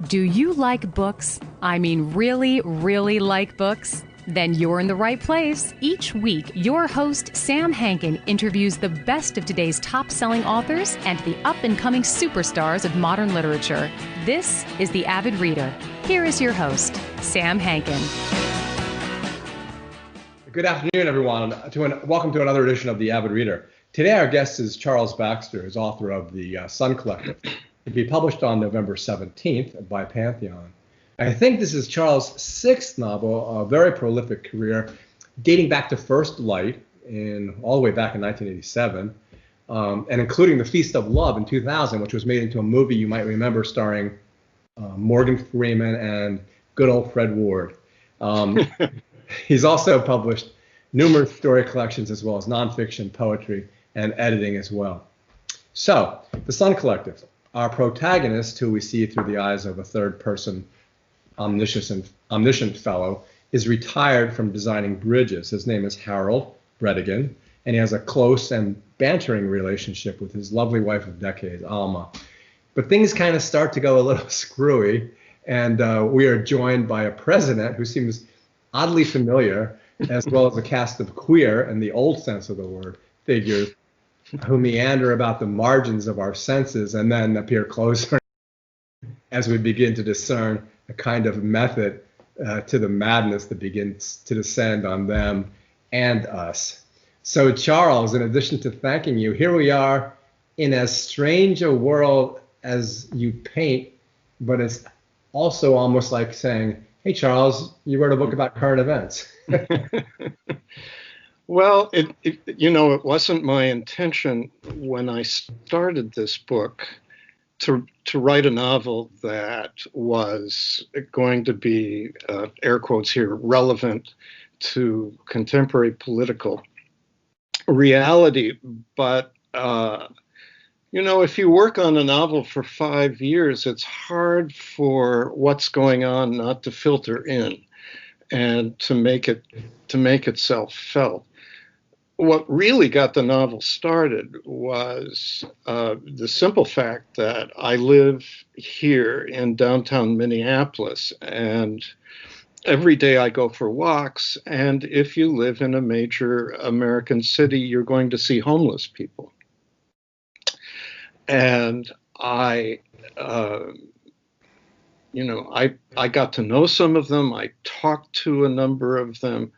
Do you like books? I mean, really, really like books? Then you're in the right place. Each week, your host, Sam Hankin, interviews the best of today's top-selling authors and the up-and-coming superstars of modern literature. This is The Avid Reader. Here is your host, Sam Hankin. Good afternoon, everyone. Welcome to another edition of The Avid Reader. Today, our guest is Charles Baxter, who's author of The Sun Collective. It'll be published on November 17th by Pantheon. I think this is Charles' sixth novel, a very prolific career, dating back to First Light all the way back in 1987, and including The Feast of Love in 2000, which was made into a movie you might remember starring Morgan Freeman and good old Fred Ward. He's also published numerous story collections as well as nonfiction, poetry, and editing as well. So, The Sun Collective. Our protagonist, who we see through the eyes of a third-person omniscient fellow, is retired from designing bridges. His name is Harold Brettigan, and he has a close and bantering relationship with his lovely wife of decades, Alma. But things kind of start to go a little screwy, and we are joined by a president who seems oddly familiar, as well as a cast of queer, in the old sense of the word, figures who meander about the margins of our senses and then appear closer as we begin to discern a kind of method to the madness that begins to descend on them and us. So, Charles, in addition to thanking you, here we are in as strange a world as you paint, but it's also almost like saying, hey, Charles, you wrote a book about current events. Well, it wasn't my intention when I started this book to write a novel that was going to be, air quotes here, relevant to contemporary political reality. But, if you work on a novel for 5 years, it's hard for what's going on not to filter in and to make itself felt. What really got the novel started was the simple fact that I live here in downtown Minneapolis, and every day I go for walks, and if you live in a major American city, you're going to see homeless people. And I got to know some of them. I talked to a number of them.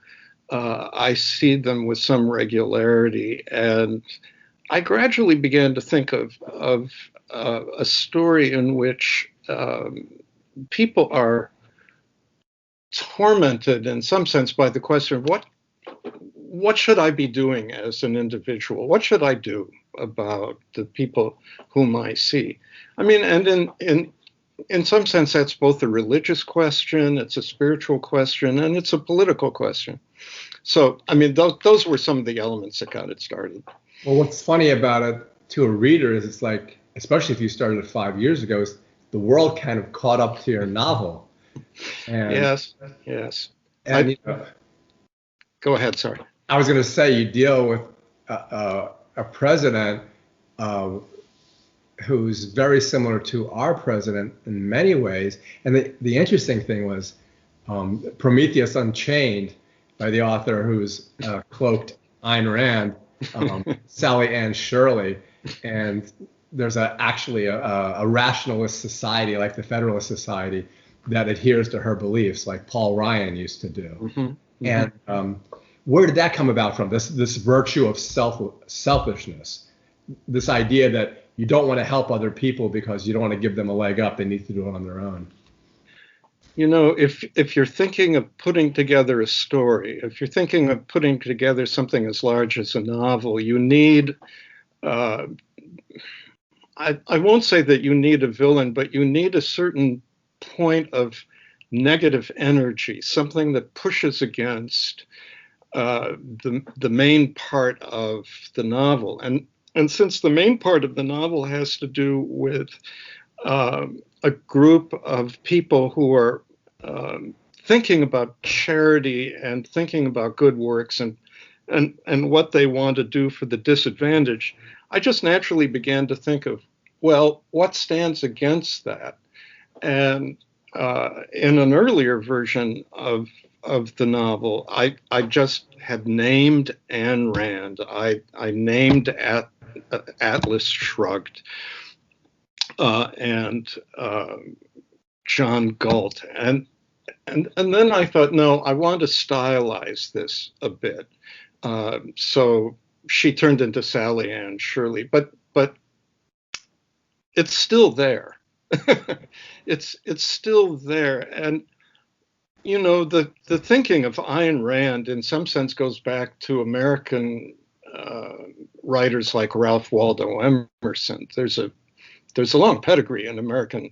I see them with some regularity, and I gradually began to think of a story in which people are tormented in some sense by the question of what should I be doing as an individual? What should I do about the people whom I see? I mean, and in some sense, that's both a religious question, it's a spiritual question, and it's a political question. So, I mean, those were some of the elements that got it started. Well, what's funny about it to a reader is it's like, especially if you started it 5 years ago, is the world kind of caught up to your novel. And, yes. And, go ahead, sorry. I was going to say you deal with a president who's very similar to our president in many ways. And the interesting thing was Prometheus Unchained by the author who's cloaked Ayn Rand, Sally Ann Shirley. And there's actually a rationalist society like the Federalist Society that adheres to her beliefs like Paul Ryan used to do. Mm-hmm. And where did that come about from, this virtue of selfishness, this idea that you don't want to help other people because you don't want to give them a leg up, they need to do it on their own? If you're thinking of putting together a story, if you're thinking of putting together something as large as a novel, you need, I won't say that you need a villain, but you need a certain point of negative energy, something that pushes against the main part of the novel. And since the main part of the novel has to do with a group of people who are thinking about charity and thinking about good works and what they want to do for the disadvantaged, I just naturally began to think of, well, what stands against that? And in an earlier version of the novel, I just had named Ayn Rand. I named Atlas Shrugged and John Galt, and then I thought, no, I want to stylize this a bit. So she turned into Sally Ann Shirley, but it's still there. It's still there, and you know, the thinking of Ayn Rand in some sense goes back to American writers like Ralph Waldo Emerson. There's a long pedigree in American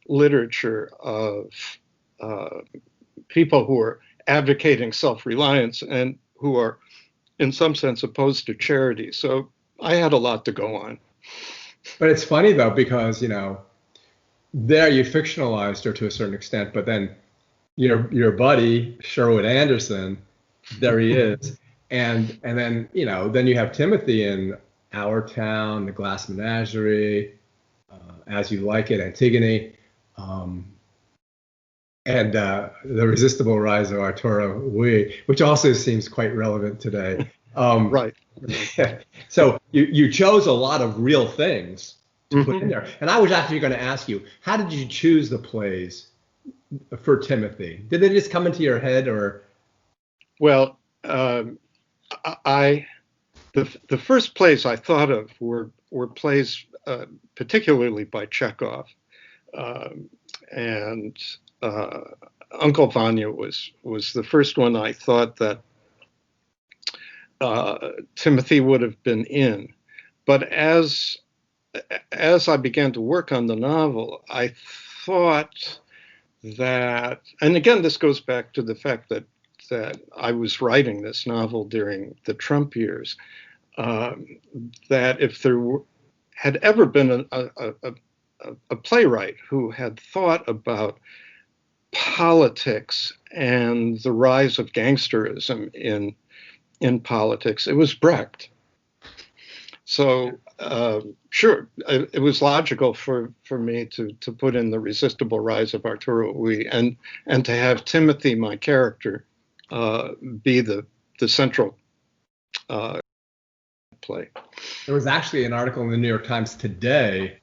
literature of people who are advocating self-reliance and who are, in some sense, opposed to charity. So I had a lot to go on. But it's funny though, because there you fictionalized her to a certain extent, but then your buddy Sherwood Anderson, there he is, and then then you have Timothy in Our Town, The Glass Menagerie, As You Like It, Antigone, and The Irresistible Rise of Arturo Ui, which also seems quite relevant today. Right. So you chose a lot of real things to put in there. And I was actually going to ask you, how did you choose the plays for Timothy? Did they just come into your head, or? Well, the first plays I thought of were plays particularly by Chekhov, and Uncle Vanya was the first one I thought that Timothy would have been in. But as I began to work on the novel, I thought that, and again, this goes back to the fact that I was writing this novel during the Trump years, that if there had ever been a playwright who had thought about politics and the rise of gangsterism in politics, it was Brecht. So sure, it was logical for me to put in The Irresistible Rise of Arturo Ui and to have Timothy, my character, be the central play. There was actually an article in the New York Times today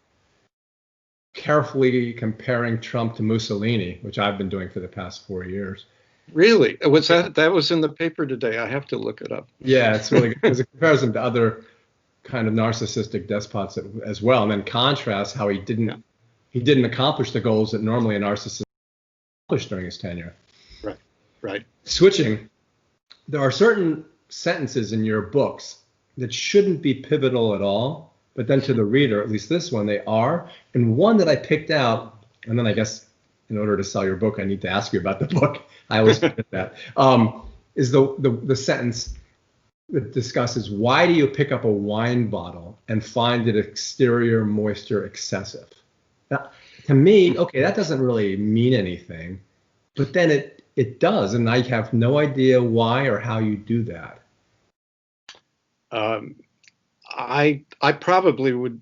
carefully comparing Trump to Mussolini, which I've been doing for the past 4 years. Really? Was that was in the paper today? I have to look it up. Yeah, it's really good. There's a comparison to other kind of narcissistic despots as well, and then contrast how he didn't accomplish the goals that normally a narcissist accomplished during his tenure. Right. Switching, there are certain sentences in your books that shouldn't be pivotal at all, but then to the reader, at least this one, they are. And one that I picked out, and then I guess in order to sell your book, I need to ask you about the book. I always forget that. Is the sentence that discusses, why do you pick up a wine bottle and find its exterior moisture excessive? Now, to me, okay, that doesn't really mean anything, but then it does, and I have no idea why or how you do that. I probably would.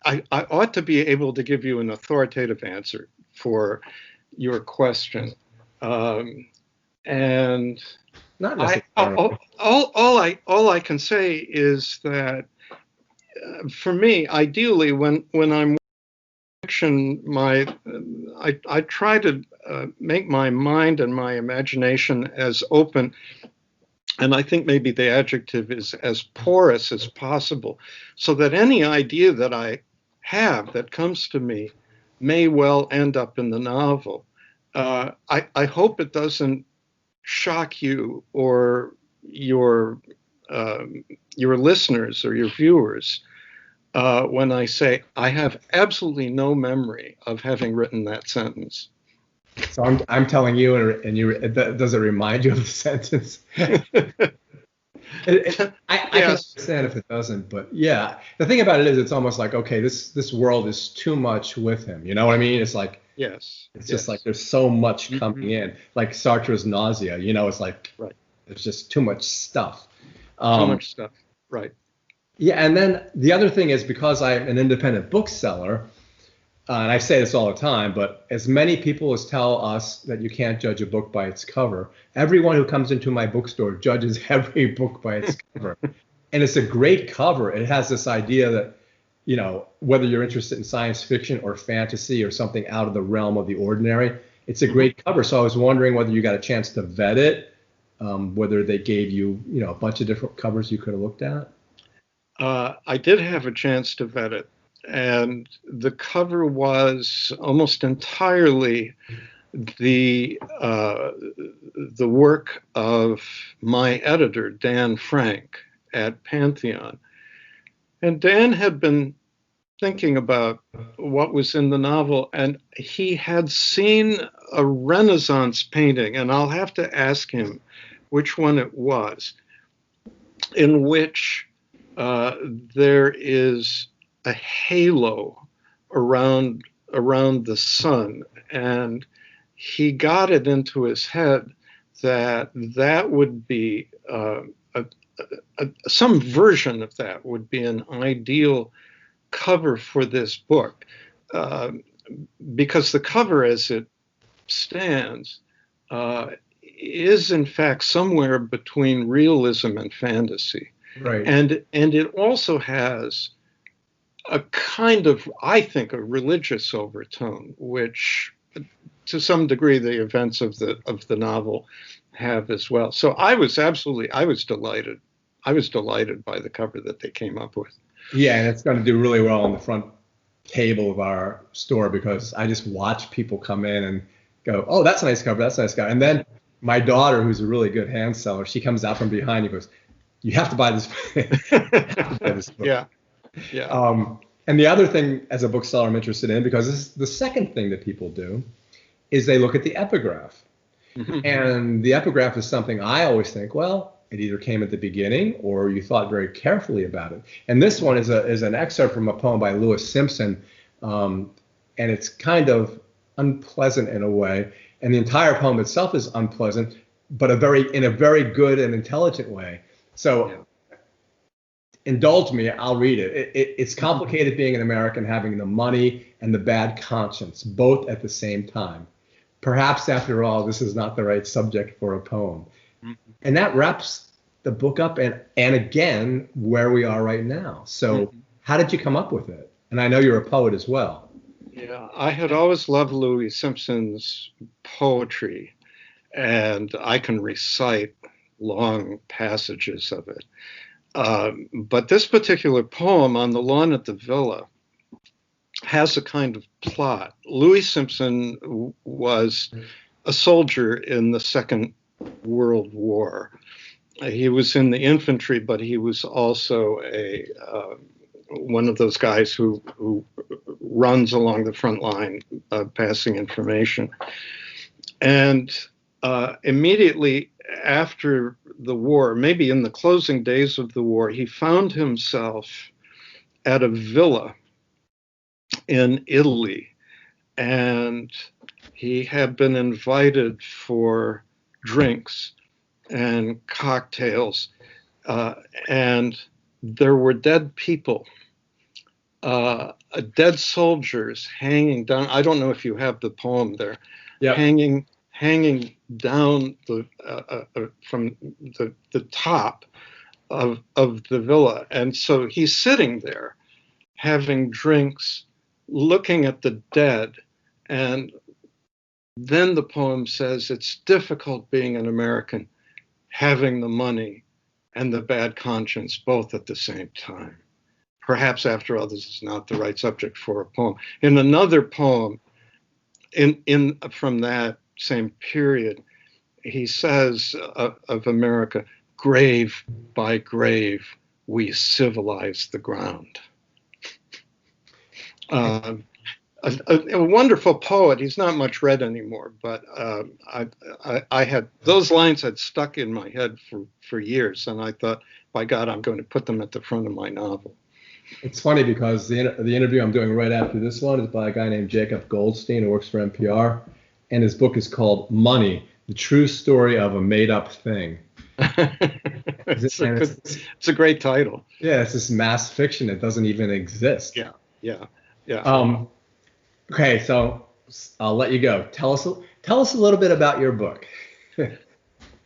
I ought to be able to give you an authoritative answer for your question, and not necessarily. All I can say is that for me, ideally, when I'm fiction, I try to make my mind and my imagination as open, and I think maybe the adjective is as porous as possible, so that any idea that I have that comes to me may well end up in the novel. I hope it doesn't shock you or your listeners or your viewers when I say I have absolutely no memory of having written that sentence. So I'm telling you, and does it remind you of the sentence? I can understand if it doesn't, but yeah, the thing about it is, it's almost like, okay, this world is too much with him. You know what I mean? It's like, yes, it's just like there's so much coming in, like Sartre's nausea. It's like, right, there's just too much stuff. Too much stuff, right? Yeah, and then the other thing is, because I'm an independent bookseller, and I say this all the time, but as many people as tell us that you can't judge a book by its cover, everyone who comes into my bookstore judges every book by its cover. And it's a great cover. It has this idea that, whether you're interested in science fiction or fantasy or something out of the realm of the ordinary, it's a great cover. So I was wondering whether you got a chance to vet it, whether they gave you, a bunch of different covers you could have looked at. I did have a chance to vet it. And the cover was almost entirely the work of my editor, Dan Frank, at Pantheon. And Dan had been thinking about what was in the novel, and he had seen a Renaissance painting, and I'll have to ask him which one it was, in which there is a halo around the sun, and he got it into his head that would be some version of that would be an ideal cover for this book, because the cover as it stands is in fact somewhere between realism and fantasy, right? And it also has a kind of, I think, a religious overtone, which to some degree the events of the novel have as well. So I was delighted. I was delighted by the cover that they came up with. Yeah, and it's going to do really well on the front table of our store, because I just watch people come in and go, oh, that's a nice cover, that's a nice cover. And then my daughter, who's a really good hand seller, she comes out from behind and goes, you have to buy this, book. Yeah. And the other thing as a bookseller I'm interested in, because this is the second thing that people do, is they look at the epigraph. Mm-hmm. And the epigraph is something I always think, well, it either came at the beginning or you thought very carefully about it. And this one is an excerpt from a poem by Lewis Simpson, and it's kind of unpleasant in a way. And the entire poem itself is unpleasant, but in a very good and intelligent way. So indulge me, I'll read it. It's complicated being an American, having the money and the bad conscience, both at the same time. Perhaps, after all, this is not the right subject for a poem. Mm-hmm. And that wraps the book up and again, where we are right now. So how did you come up with it? And I know you're a poet as well. Yeah, I had always loved Louis Simpson's poetry, and I can recite long passages of it. But this particular poem, On the Lawn at the Villa, has a kind of plot. Louis Simpson was a soldier in the Second World War. He was in the infantry, but he was also one of those guys who runs along the front line, passing information. And immediately after the war, maybe in the closing days of the war, he found himself at a villa in Italy, and he had been invited for drinks and cocktails, and there were dead people, dead soldiers hanging down. I don't know if you have the poem there. Yeah. Hanging down from the top of the villa. And so he's sitting there having drinks, looking at the dead. And then the poem says, it's difficult being an American, having the money and the bad conscience both at the same time. Perhaps, after all, this is not the right subject for a poem. In another poem, from that same period, he says of America, grave by grave, we civilize the ground. A wonderful poet. He's not much read anymore, but I had those lines had stuck in my head for years, and I thought, by God, I'm going to put them at the front of my novel. It's funny because the interview I'm doing right after this one is by a guy named Jacob Goldstein, who works for NPR, and his book is called Money, the True Story of a Made-Up Thing. It's a great title. Yeah, it's this mass fiction that doesn't even exist. Yeah. Okay, so I'll let you go. Tell us a little bit about your book.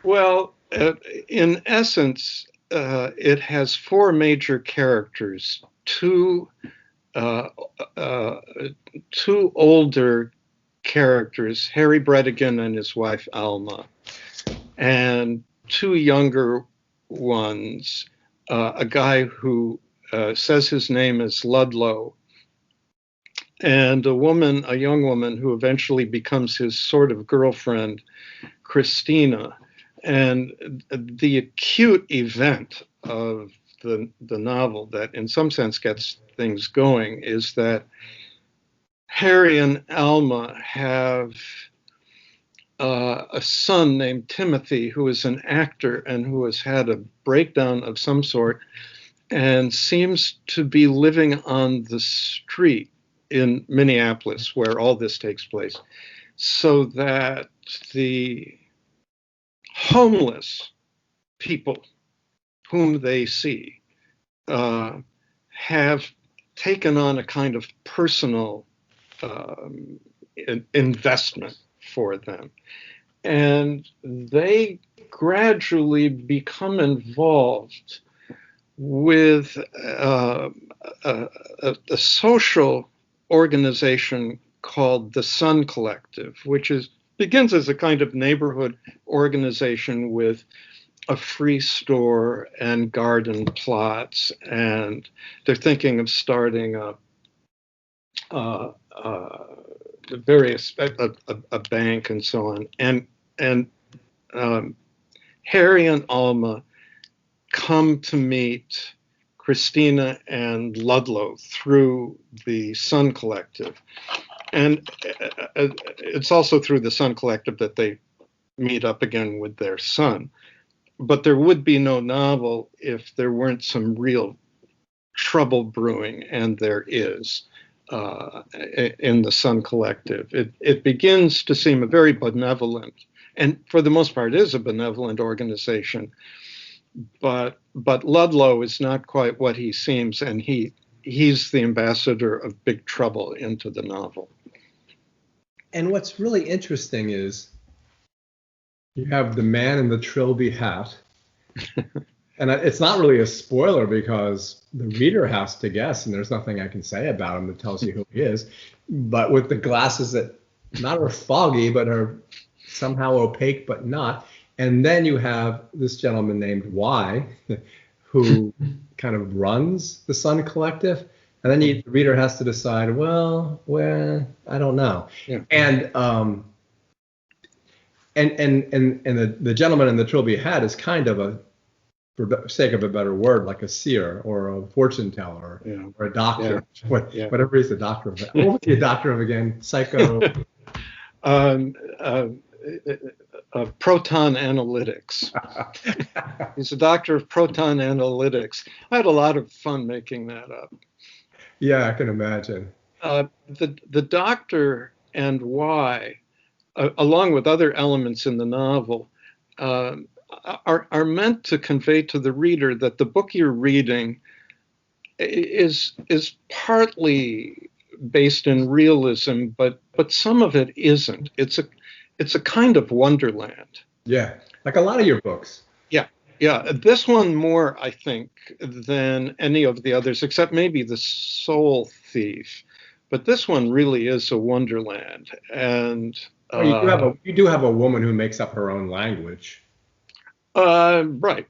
Well, in essence, it has four major characters, uh, uh, two older characters, Harry Brettigan and his wife Alma, and two younger ones, a guy who says his name is Ludlow, and a young woman who eventually becomes his sort of girlfriend, Christina. And the acute event of the novel that in some sense gets things going is that Harry and Alma have a son named Timothy who is an actor and who has had a breakdown of some sort and seems to be living on the street in Minneapolis where all this takes place, so that the homeless people whom they see have taken on a kind of personal investment for them. And they gradually become involved with a social organization called the Sun Collective, which begins as a kind of neighborhood organization with a free store and garden plots, and they're thinking of starting a bank and so on. And Harry and Alma come to meet Christina and Ludlow through the Sun Collective. And it's also through the Sun Collective that they meet up again with their son. But there would be no novel if there weren't some real trouble brewing, and there is in the Sun Collective. It begins to seem a very benevolent, and for the most part is a benevolent organization, but Ludlow is not quite what he seems, and he's the ambassador of big trouble into the novel. And what's really interesting is you have the man in the trilby hat. And it's not really a spoiler because the reader has to guess, and there's nothing I can say about him that tells you who he is. But with the glasses that not are foggy, but are somehow opaque, but not. And then you have this gentleman named Y, who kind of runs the Sun Collective. And then the reader has to decide, well, I don't know. Yeah. And the gentleman in the trilby hat is kind of for the sake of a better word, like a seer or a fortune teller, or a doctor, whatever he's a doctor of. What was he a doctor of again? Psycho. Proton analytics. He's a doctor of proton analytics. I had a lot of fun making that up. Yeah, I can imagine. The doctor and Y, along with other elements in the novel, are meant to convey to the reader that the book you're reading is partly based in realism, but some of it isn't. It's a kind of wonderland. Yeah, like a lot of your books. Yeah. This one more, I think, than any of the others, except maybe The Soul Thief. But this one really is a wonderland. And you do have a woman who makes up her own language. Right.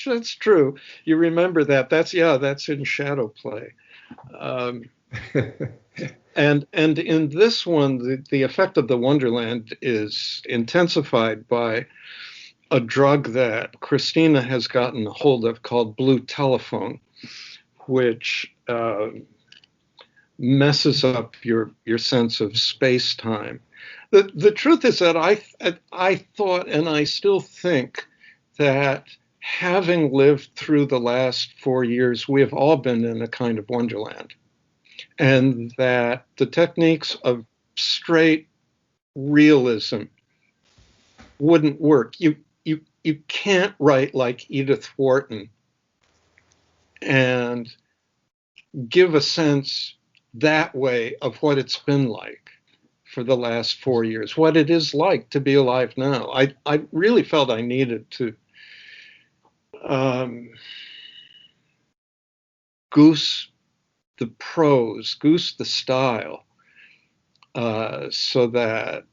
That's true. You remember that. That's in Shadow Play. And in this one, the effect of the wonderland is intensified by a drug that Christina has gotten a hold of called blue telephone, which messes up your sense of space-time. The truth is that I thought, and I still think, that having lived through the last 4 years, we have all been in a kind of wonderland. And that the techniques of straight realism wouldn't work. You can't write like Edith Wharton and give a sense that way of what it's been like for the last 4 years, what it is like to be alive now. I really felt I needed to goose the prose, goose the style, so that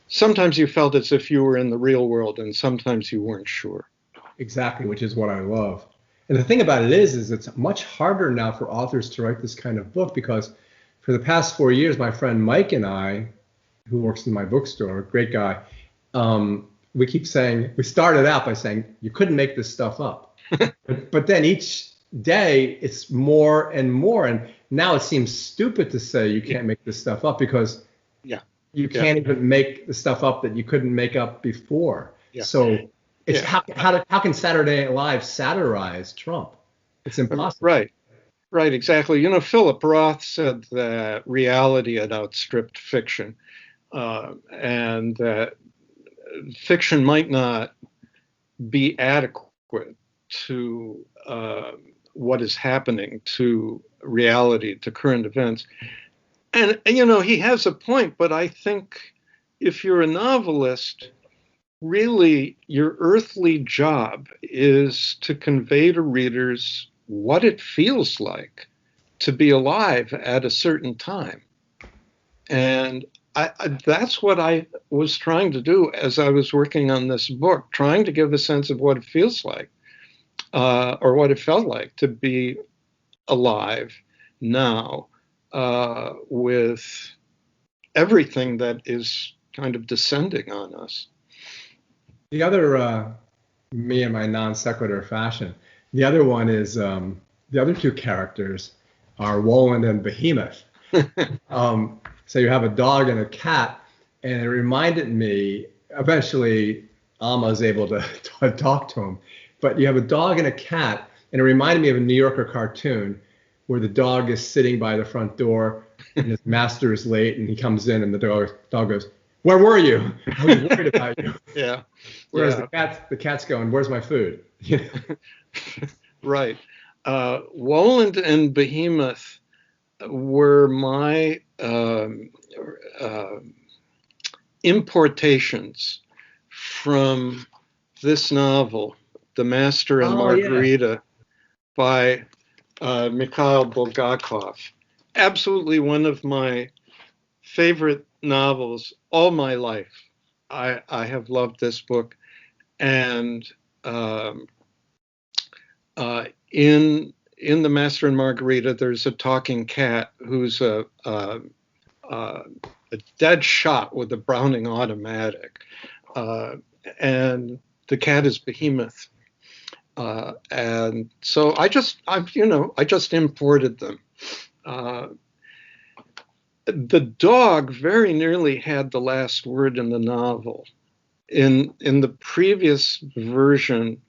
sometimes you felt as if you were in the real world and sometimes you weren't sure. Exactly, which is what I love. And the thing about it is it's much harder now for authors to write this kind of book, because for the past 4 years, my friend Mike and I, who works in my bookstore, great guy, we keep saying, we started out by saying, you couldn't make this stuff up. but then each day it's more and more. And now it seems stupid to say you can't make this stuff up, because you can't even make the stuff up that you couldn't make up before. So it's how can Saturday Night Live satirize Trump? It's impossible. Right, exactly. Philip Roth said that reality had outstripped fiction, and that fiction might not be adequate to what is happening to reality, to current events. And he has a point, but I think if you're a novelist, really your earthly job is to convey to readers what it feels like to be alive at a certain time. And that's what I was trying to do as I was working on this book, trying to give a sense of what it feels like, or what it felt like to be alive now, with everything that is kind of descending on us. The other, me and my non sequitur fashion, the other one is, the other two characters are Roland and Behemoth. So you have a dog and a cat, and it reminded me, eventually Alma is able to talk to him, but you have a dog and a cat, and it reminded me of a New Yorker cartoon where the dog is sitting by the front door and his master is late, and he comes in and the dog goes, "Where were you? I was worried about you." Whereas the cat's going, "Where's my food?" Right. Roland and Behemoth were my importations from this novel, The Master and Margarita, by Mikhail Bulgakov. Absolutely one of my favorite novels all my life. I have loved this book. And in The Master and Margarita, there's a talking cat who's a dead shot with a Browning automatic. And the cat is Behemoth. And so I just imported them. The dog very nearly had the last word in the novel. In the previous version,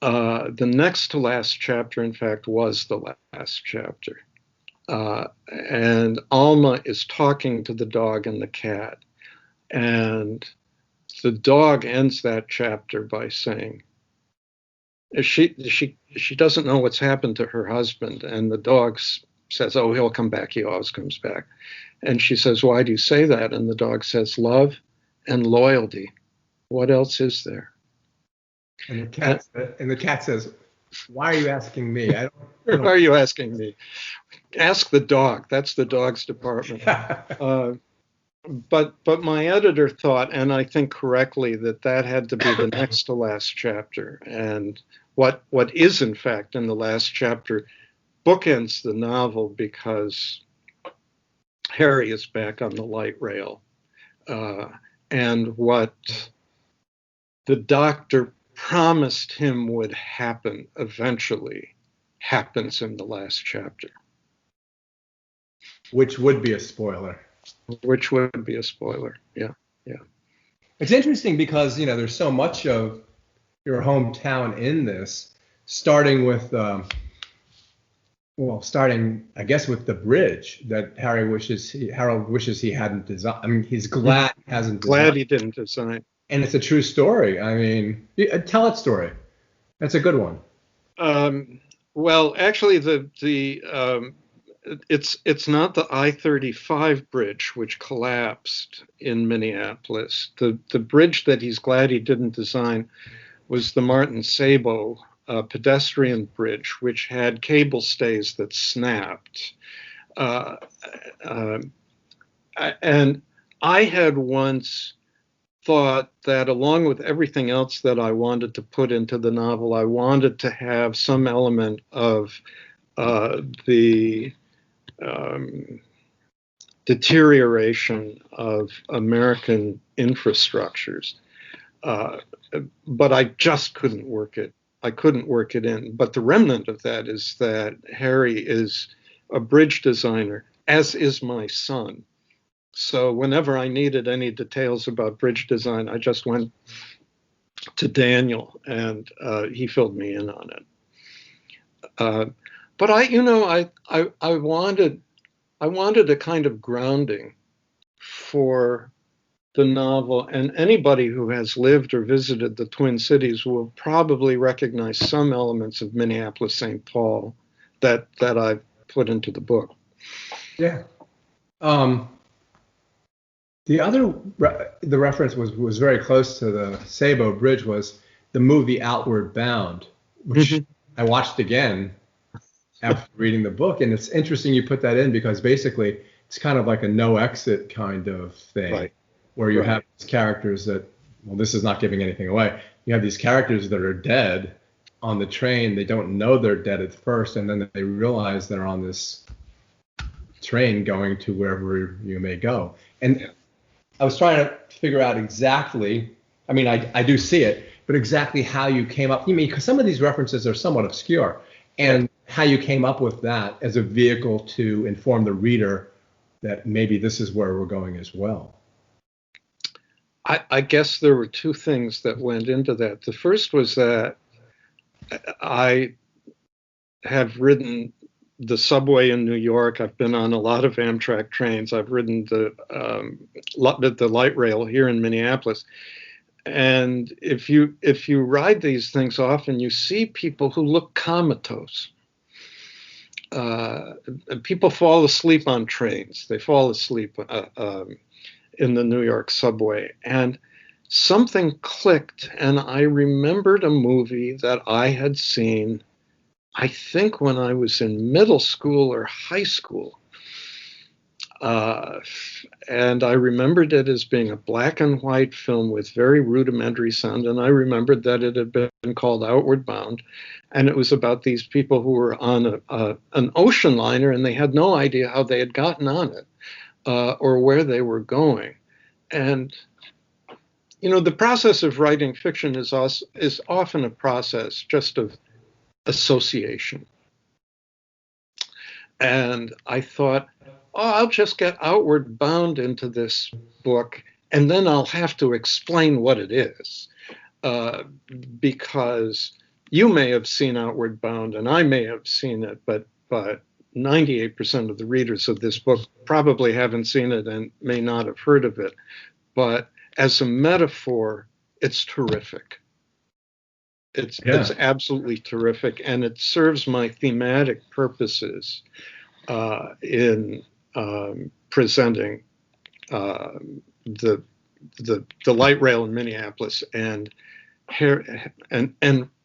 the next to last chapter, in fact, was the last chapter. And Alma is talking to the dog and the cat. And the dog ends that chapter by saying, she doesn't know what's happened to her husband. And the dog says, "Oh, he'll come back. He always comes back." And she says, "Why do you say that?" And the dog says, "Love and loyalty. What else is there?" And the cat says, "Why are you asking me? I don't Why are you asking me? Ask the dog. That's the dog's department." But my editor thought, and I think correctly, that had to be the next to last chapter. And what is in fact in the last chapter bookends the novel, because Harry is back on the light rail. And what the doctor promised him would happen eventually happens in the last chapter. Which would be a spoiler. Yeah. It's interesting because, there's so much of your hometown in this, starting with, I guess, with the bridge that Harold wishes he hadn't designed. I mean, he's glad he hasn't designed. Glad he didn't design. And it's a true story. I mean, tell that story. That's a good one. Well, actually, the it's not the I-35 bridge which collapsed in Minneapolis. The bridge that he's glad he didn't design was the Martin Sabo pedestrian bridge, which had cable stays that snapped. And I had once thought that along with everything else that I wanted to put into the novel, I wanted to have some element of the deterioration of American infrastructures. But I just couldn't work it. I couldn't work it in. But the remnant of that is that Harry is a bridge designer, as is my son. So whenever I needed any details about bridge design, I just went to Daniel, and he filled me in on it. But I wanted a kind of grounding for the novel, and anybody who has lived or visited the Twin Cities will probably recognize some elements of Minneapolis, St. Paul that I've put into the book. Yeah. The reference was very close to the Sabo Bridge was the movie Outward Bound, which I watched again after reading the book. And it's interesting you put that in because basically it's kind of like a no exit kind of thing, right, where you have these characters that, well, this is not giving anything away. You have these characters that are dead on the train. They don't know they're dead at first, and then they realize they're on this train going to wherever you may go. And I was trying to figure out exactly, I mean, I do see it, but exactly how you came up. You mean, because some of these references are somewhat obscure, and how you came up with that as a vehicle to inform the reader that maybe this is where we're going as well. I guess there were two things that went into that. The first was that I have ridden the subway in New York. I've been on a lot of Amtrak trains. I've ridden the light rail here in Minneapolis. And if you ride these things often, you see people who look comatose. People fall asleep on trains. They fall asleep in the New York subway. And something clicked, and I remembered a movie that I had seen, I think when I was in middle school or high school. And I remembered it as being a black and white film with very rudimentary sound. And I remembered that it had been called Outward Bound. And it was about these people who were on an ocean liner, and they had no idea how they had gotten on it or where they were going. And, you know, the process of writing fiction is often a process just of association. And I thought, I'll just get Outward Bound into this book, and then I'll have to explain what it is. Because you may have seen Outward Bound, and I may have seen it, but 98% of the readers of this book probably haven't seen it and may not have heard of it. But as a metaphor, it's terrific. It's absolutely terrific, and it serves my thematic purposes in presenting the light rail in Minneapolis and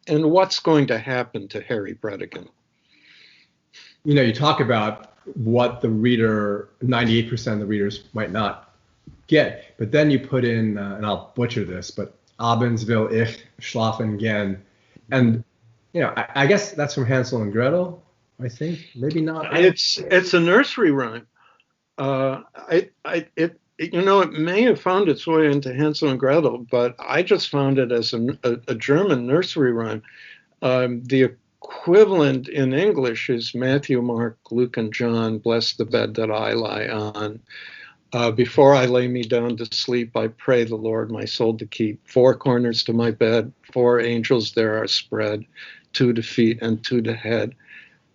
what's going to happen to Harry Brettigan. You know, you talk about what the reader, 98% of the readers might not get, but then you put in, and I'll butcher this, but Abendsville, Ich, Schlafen gern. And, you know, I guess that's from Hansel and Gretel, I think. Maybe not. It's a nursery rhyme. It may have found its way into Hansel and Gretel, but I just found it as a German nursery rhyme. The equivalent in English is Matthew, Mark, Luke, and John, bless the bed that I lie on. Before I lay me down to sleep, I pray the Lord my soul to keep. 4 corners to my bed, 4 angels there are spread, 2 to feet and 2 to head,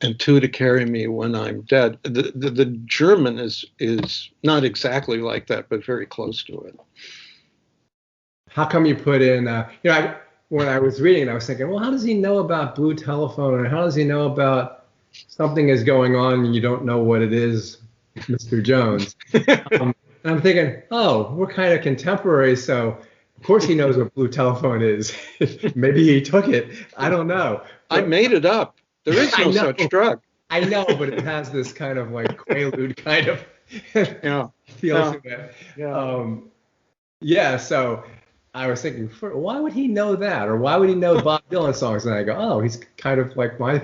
and 2 to carry me when I'm dead. The German is not exactly like that, but very close to it. How come you put in, when I was reading it, I was thinking, well, how does he know about Blue Telephone? And how does he know about something is going on and you don't know what it is, Mr. Jones. And I'm thinking, oh, we're kind of contemporaries, so of course he knows what blue telephone is. Maybe he took it. I don't know. I made it up. There is no such drug. I know, but it has this kind of like Quaalude kind of feel to it. So I was thinking, why would he know that? Or why would he know Bob Dylan songs? And I go, oh, he's kind of like my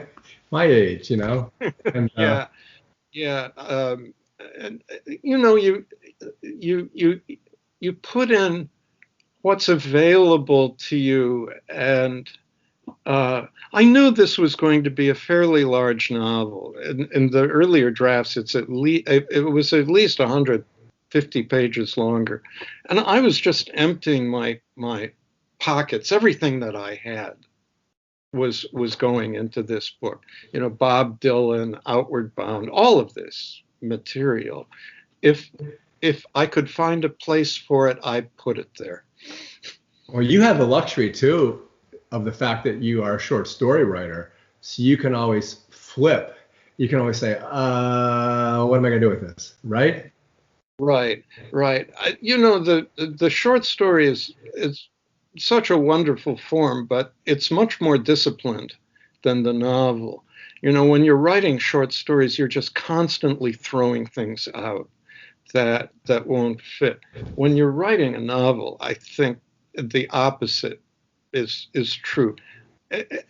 age, you know? And, and you know, you put in what's available to you, and I knew this was going to be a fairly large novel. In the earlier drafts, it was at least 150 pages longer, and I was just emptying my pockets. Everything that I had was going into this book. You know, Bob Dylan, Outward Bound, all of this material. If I could find a place for it, I'd put it there. Well, you have the luxury too of the fact that you are a short story writer, so you can always flip. You can always say, what am I going to do with this, right? Right. You know, the short story is such a wonderful form, but it's much more disciplined than the novel. You know, when you're writing short stories, you're just constantly throwing things out that won't fit. When you're writing a novel, I think the opposite is true.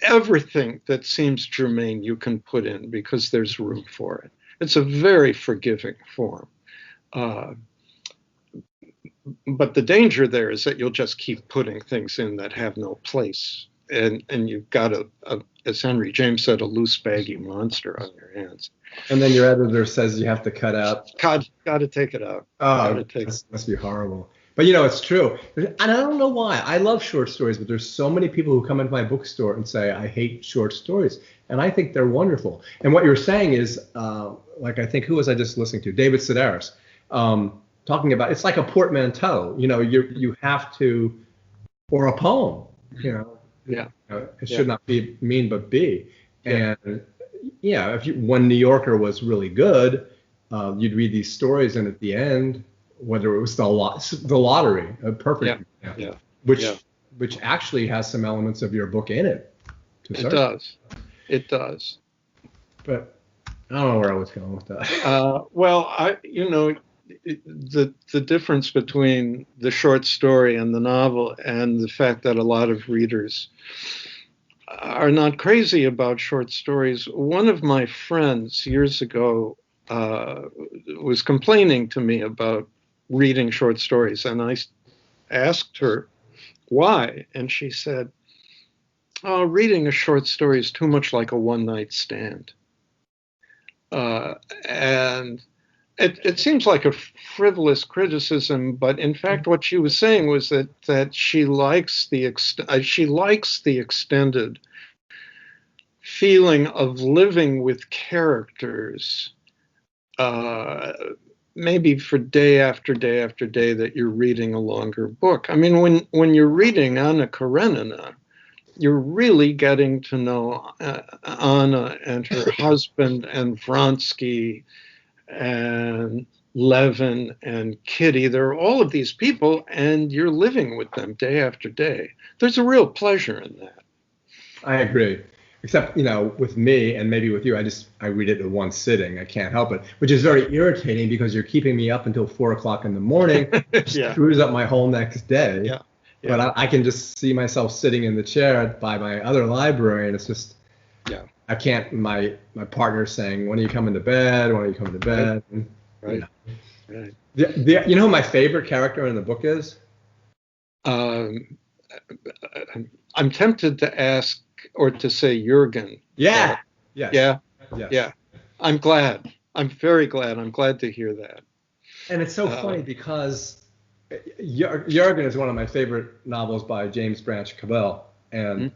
Everything that seems germane you can put in because there's room for it. It's a very forgiving form. But the danger there is that you'll just keep putting things in that have no place. And you've got as Henry James said, a loose, baggy monster on your hands. And then your editor says you have to cut out. Got to take it out. Oh, that must be horrible. But you know, it's true. And I don't know why. I love short stories, but there's so many people who come into my bookstore and say, I hate short stories. And I think they're wonderful. And what you're saying is, like, I think, who was I just listening to? David Sedaris, talking about, it's like a portmanteau. You know, you have to, or a poem, you know. Yeah. It should not be mean, but be. And if when New Yorker was really good, you'd read these stories, and at the end, whether it was the lottery, perfect, which actually has some elements of your book in it. It does. But I don't know where I was going with that. The difference between the short story and the novel, and the fact that a lot of readers are not crazy about short stories. One of my friends years ago was complaining to me about reading short stories, and I asked her why, and she said, "Oh, reading a short story is too much like a one-night stand." And it seems like a frivolous criticism, but in fact, what she was saying was that she likes the extended feeling of living with characters, maybe for day after day after day that you're reading a longer book. I mean, when you're reading Anna Karenina, you're really getting to know Anna and her husband and Vronsky and Levin and Kitty. There are all of these people, and you're living with them day after day. There's a real pleasure in that. I agree. Except, you know, with me and maybe with you, I read it in one sitting. I can't help it, which is very irritating because you're keeping me up until 4:00 in the morning. Screws up my whole next day. Yeah. But I can just see myself sitting in the chair by my other library, and it's just, I can't. My partner's saying, "When are you coming to bed? When are you coming to bed?" Right. Right. You know who my favorite character in the book is? I'm tempted to ask or to say Jürgen. Yeah. Yeah. I'm glad. I'm very glad. I'm glad to hear that. And it's so funny because Jürgen is one of my favorite novels by James Branch Cabell, and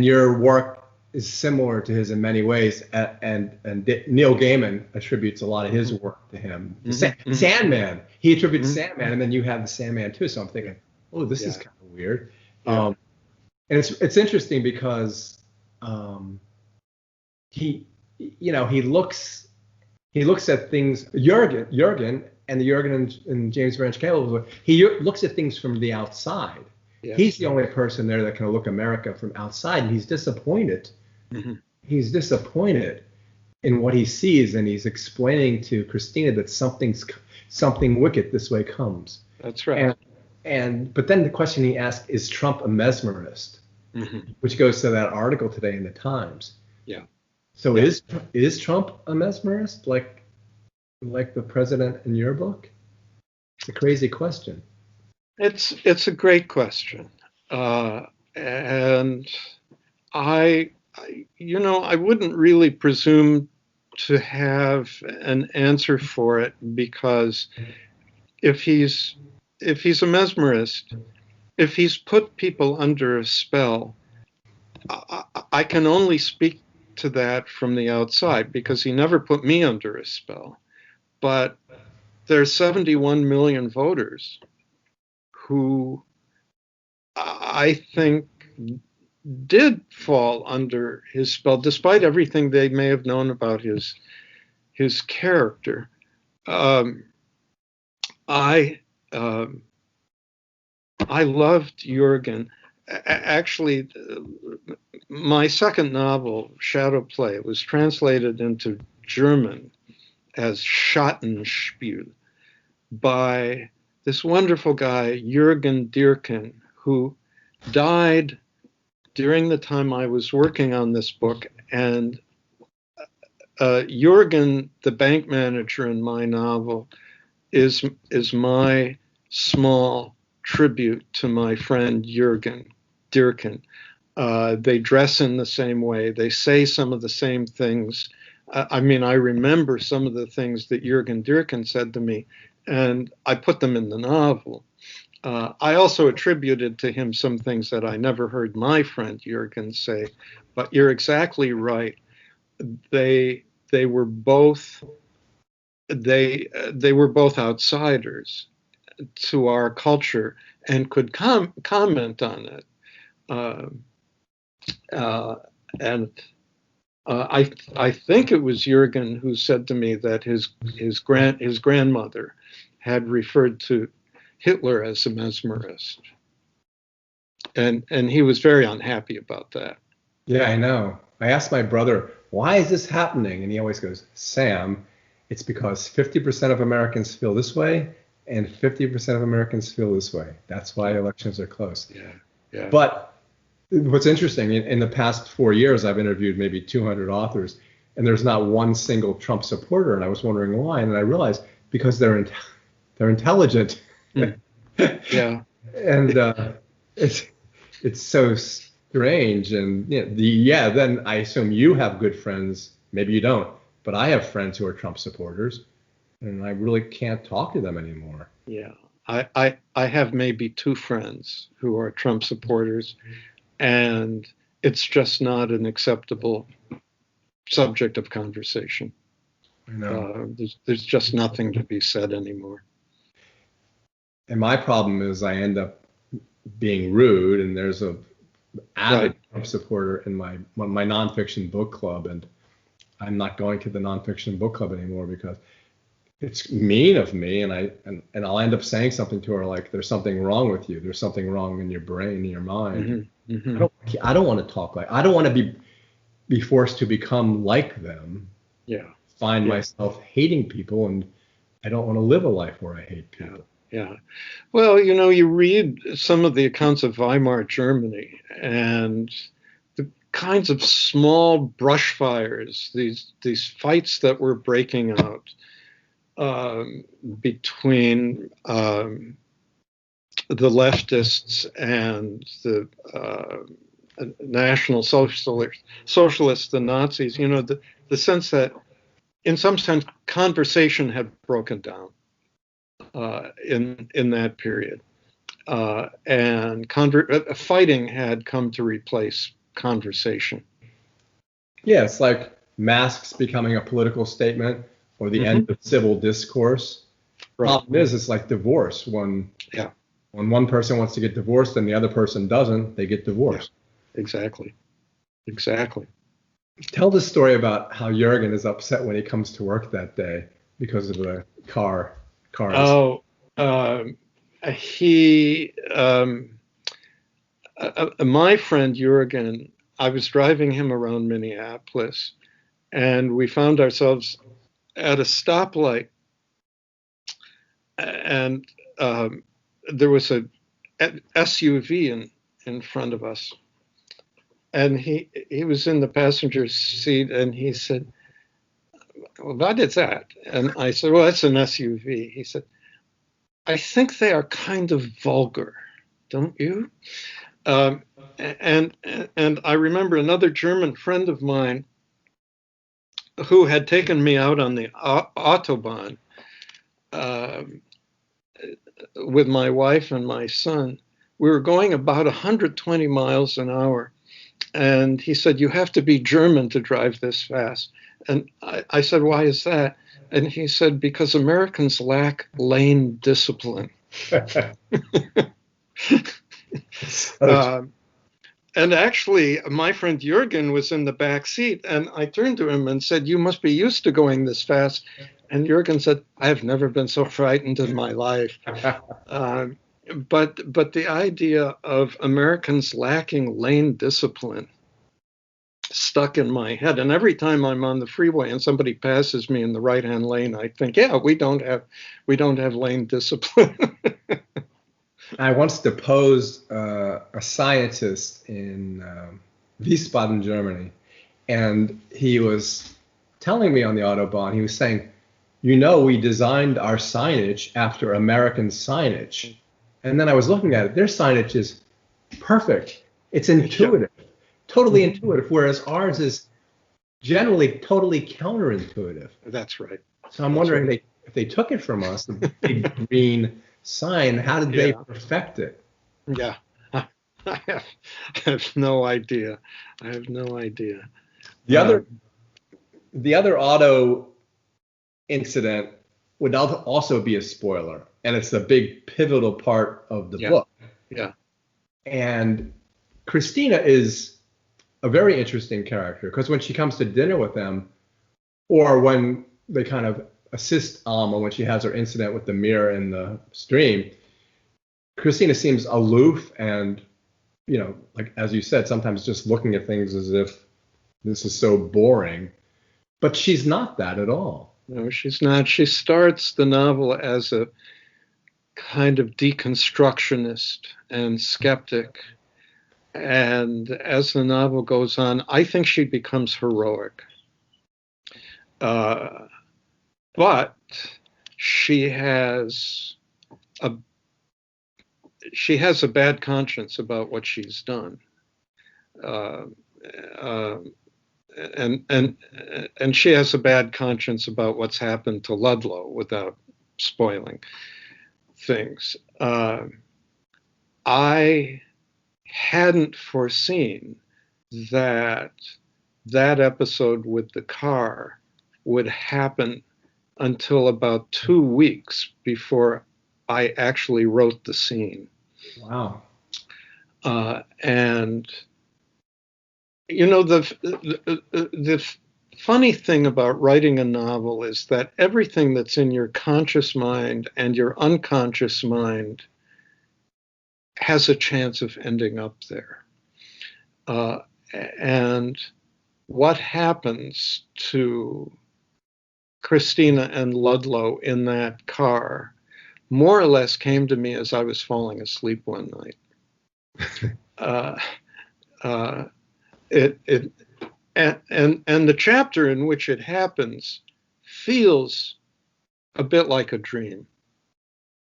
your work is similar to his in many ways, and Neil Gaiman attributes a lot of his work to him. Sandman, he attributes Sandman, and then you have the Sandman too. So I'm thinking, oh, this is kind of weird. And it's interesting because he, he looks at things. Jurgen, and the Jurgen and James Branch Caleb, he looks at things from the outside. Yes. He's the only person there that can look America from outside, and he's disappointed. Mm-hmm. He's disappointed in what he sees, and he's explaining to Christina that something wicked this way comes. That's right. But then the question he asked, is Trump a mesmerist? Mm-hmm. Which goes to that article today in the Times. Yeah. So is Trump a mesmerist, like the president in your book? It's a crazy question. It's a great question, and I wouldn't really presume to have an answer for it, because if he's a mesmerist, if he's put people under a spell, I can only speak to that from the outside, because he never put me under a spell. But there's 71 million voters who I think did fall under his spell, despite everything they may have known about his character. I loved Jurgen. Actually, my second novel, Shadow Play, was translated into German as Schattenspiel by this wonderful guy, Jürgen Dirken, who died during the time I was working on this book. And Jürgen, the bank manager in my novel, is my small tribute to my friend Jürgen Dirken. They dress in the same way. They say some of the same things. I remember some of the things that Jürgen Dirken said to me, and I put them in the novel. I also attributed to him some things that I never heard my friend Jürgen say. But you're exactly right. They were both outsiders to our culture and could comment on it. I think it was Jürgen who said to me that his grandmother had referred to Hitler as a mesmerist, and he was very unhappy about that. Yeah, I know. I asked my brother, why is this happening? And he always goes, Sam, it's because 50% of Americans feel this way and 50% of Americans feel this way. That's why elections are close. Yeah. But what's interesting, in the past 4 years, I've interviewed maybe 200 authors, and there's not one single Trump supporter. And I was wondering why. And then I realized because they're intelligent. Yeah. And it's so strange. And then I assume you have good friends. Maybe you don't, but I have friends who are Trump supporters, and I really can't talk to them anymore. Yeah. I have maybe 2 friends who are Trump supporters, and it's just not an acceptable subject of conversation. I know. There's just nothing to be said anymore. And my problem is I end up being rude, and there's a avid Trump supporter in my nonfiction book club, and I'm not going to the nonfiction book club anymore because it's mean of me, and I'll end up saying something to her like, "There's something wrong with you. There's something wrong in your brain, in your mind." Mm-hmm. Mm-hmm. I don't want to talk like. I don't want to be forced to become like them. Yeah. Find myself hating people, and I don't want to live a life where I hate people. Yeah. Well, you read some of the accounts of Weimar Germany and the kinds of small brush fires, these fights that were breaking out between the leftists and the National Socialists, the Nazis. The sense that, in some sense, conversation had broken down in that period, and fighting had come to replace conversation. Yeah, it's like masks becoming a political statement, or the end of civil discourse. Right. Problem is, it's like divorce. When one person wants to get divorced and the other person doesn't, they get divorced. Yeah, exactly. Exactly. Tell the story about how Jurgen is upset when he comes to work that day because of the cars. Oh, he, my friend Jurgen, I was driving him around Minneapolis, and we found ourselves at a stoplight, and there was a SUV in front of us, and he was in the passenger seat, and he said, "Well, what is that?" And I said, "Well, that's an SUV." He said, "I think they are kind of vulgar, don't you?" Um, and I remember another German friend of mine who had taken me out on the Autobahn uh, with my wife and my son. We were going about 120 miles an hour. And he said, "You have to be German to drive this fast." And I said, "Why is that?" And he said, "Because Americans lack lane discipline." And actually, my friend Jurgen was in the back seat, and I turned to him and said, "You must be used to going this fast." And Jurgen said, "I have never been so frightened in my life." But the idea of Americans lacking lane discipline stuck in my head. And every time I'm on the freeway and somebody passes me in the right-hand lane, I think, yeah, we don't have lane discipline. I once deposed a scientist in Wiesbaden, Germany, and he was telling me on the Autobahn, he was saying, we designed our signage after American signage. And then I was looking at it, their signage is perfect. It's intuitive, totally intuitive, whereas ours is generally totally counterintuitive. That's right. So I'm wondering if they took it from us, the big green sign, how did they perfect it? Yeah, I have no idea. I have no idea. The other auto incident would also be a spoiler, and it's a big pivotal part of the book. Yeah. And Christina is a very interesting character because when she comes to dinner with them, or when they kind of assist Alma when she has her incident with the mirror in the stream, Christina seems aloof and, like as you said, sometimes just looking at things as if this is so boring. But she's not that at all. No, she's not. She starts the novel as a kind of deconstructionist and skeptic. And as the novel goes on, I think she becomes heroic. But she has a bad conscience about what she's done. And she has a bad conscience about what's happened to Ludlow, without spoiling things. I hadn't foreseen that episode with the car would happen until about 2 weeks before I actually wrote the scene. Wow. And the funny thing about writing a novel is that everything that's in your conscious mind and your unconscious mind has a chance of ending up there. And what happens to Christina and Ludlow in that car more or less came to me as I was falling asleep one night. And the chapter in which it happens feels a bit like a dream,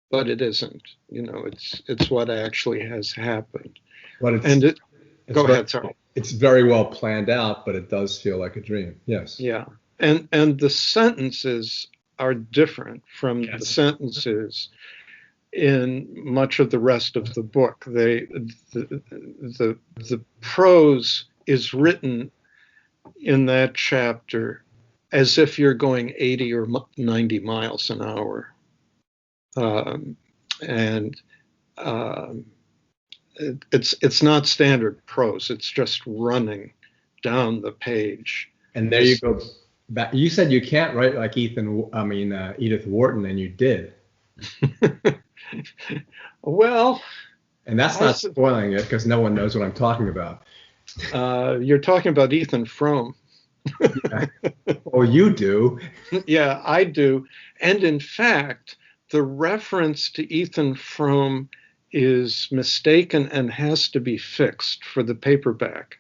but it isn't. It's what actually has happened. Go ahead. Sorry. It's very well planned out, but it does feel like a dream. Yes. Yeah. And the sentences are different from the sentences in much of the rest of the book. The prose is written in that chapter as if you're going 80 or 90 miles an hour. It's not standard prose. It's just running down the page. And there you go. You said you can't write like Edith Wharton, and you did. Well, and that's not spoiling it because no one knows what I'm talking about. You're talking about Ethan Frome. Yeah. Oh, you do? Yeah, I do. And in fact, the reference to Ethan Frome is mistaken and has to be fixed for the paperback.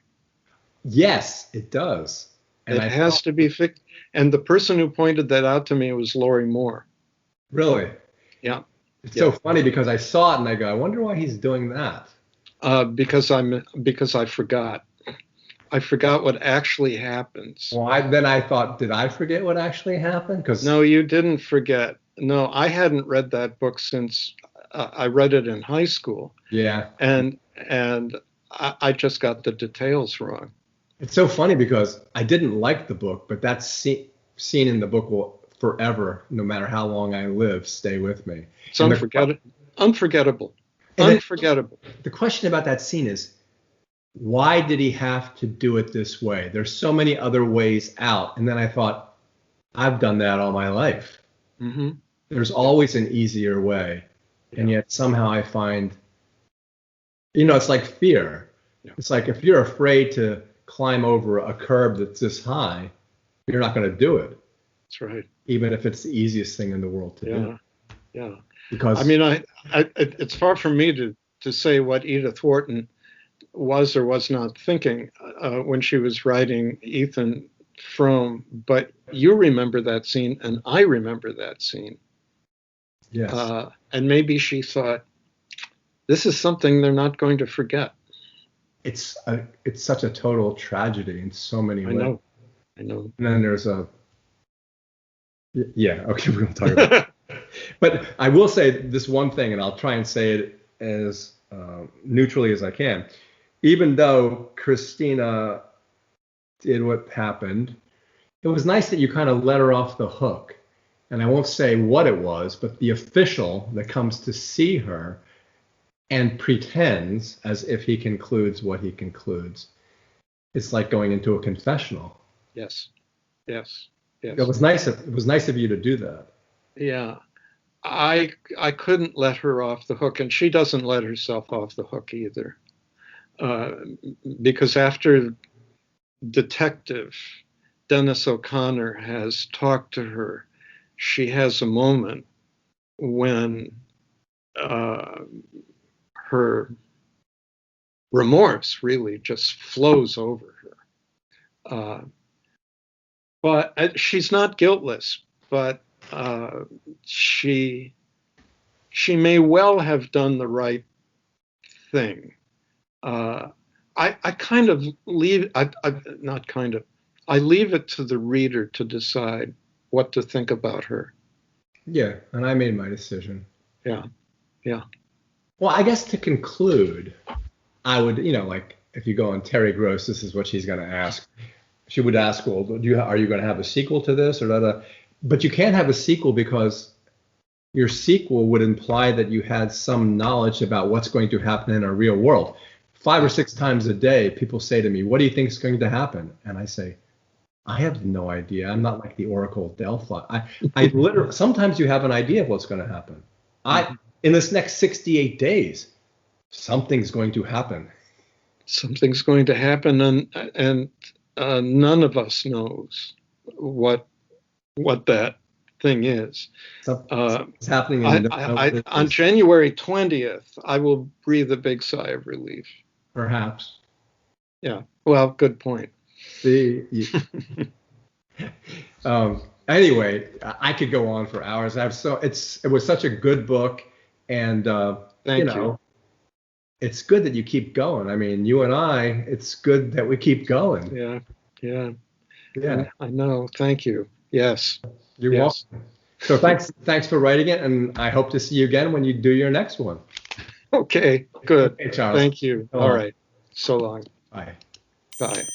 Yes, it does. And it has to be fixed. And the person who pointed that out to me was Laurie Moore. Really? Yeah. It's so funny because I saw it and I go, I wonder why he's doing that. Because I forgot. I forgot what actually happens. Well, then I thought, did I forget what actually happened? No, you didn't forget. No, I hadn't read that book since I read it in high school. Yeah. And I just got the details wrong. It's so funny because I didn't like the book, but that scene in the book will forever, no matter how long I live, stay with me. It's unforgettable. Unforgettable. The question about that scene is, why did he have to do it this way? There's so many other ways out. And then I thought, I've done that all my life. Mm-hmm. There's always an easier way. Yeah. And yet somehow I find, it's like fear. Yeah. It's like if you're afraid to climb over a curb that's this high, you're not going to do it. That's right. Even if it's the easiest thing in the world to do. Yeah. Because it's far from me to say what Edith Wharton was or was not thinking when she was writing Ethan Frome, but you remember that scene and I remember that scene. Yes. And maybe she thought, this is something they're not going to forget. It's such a total tragedy in so many ways. I know. And then there's okay, we won't talk about it. But I will say this one thing, and I'll try and say it as neutrally as I can. Even though Christina did what happened, it was nice that you kind of let her off the hook. And I won't say what it was, but the official that comes to see her and pretends as if he concludes what he concludes. It's like going into a confessional. Yes. It was nice of you to do that. Yeah. I couldn't let her off the hook, and she doesn't let herself off the hook either. Because after Detective Dennis O'Connor has talked to her, she has a moment when her remorse really just flows over her. But she's not guiltless, but she may well have done the right thing. I kind of leave, I leave it to the reader to decide what to think about her. Yeah, and I made my decision. Yeah. Well, I guess to conclude, I would, like if you go on Terry Gross, this is what she's going to ask. She would ask, well, are you going to have a sequel to this or that? But you can't have a sequel because your sequel would imply that you had some knowledge about what's going to happen in our real world. 5 or 6 times a day, people say to me, what do you think is going to happen? And I say, I have no idea. I'm not like the Oracle of Delphi. I literally, sometimes you have an idea of what's going to happen. In this next 68 days, something's going to happen. Something's going to happen, and none of us knows what that thing is. It's happening. On January 20th, I will breathe a big sigh of relief. Perhaps. Yeah. Well, good point. Anyway, I could go on for hours. It was such a good book, and Thank you. It's good that you keep going. I mean, you and I, it's good that we keep going. Yeah. I know. Thank you. Yes. You're welcome. So thanks for writing it, and I hope to see you again when you do your next one. Okay, good. Okay, Charles. Thank you. All right. So long. Bye. Bye.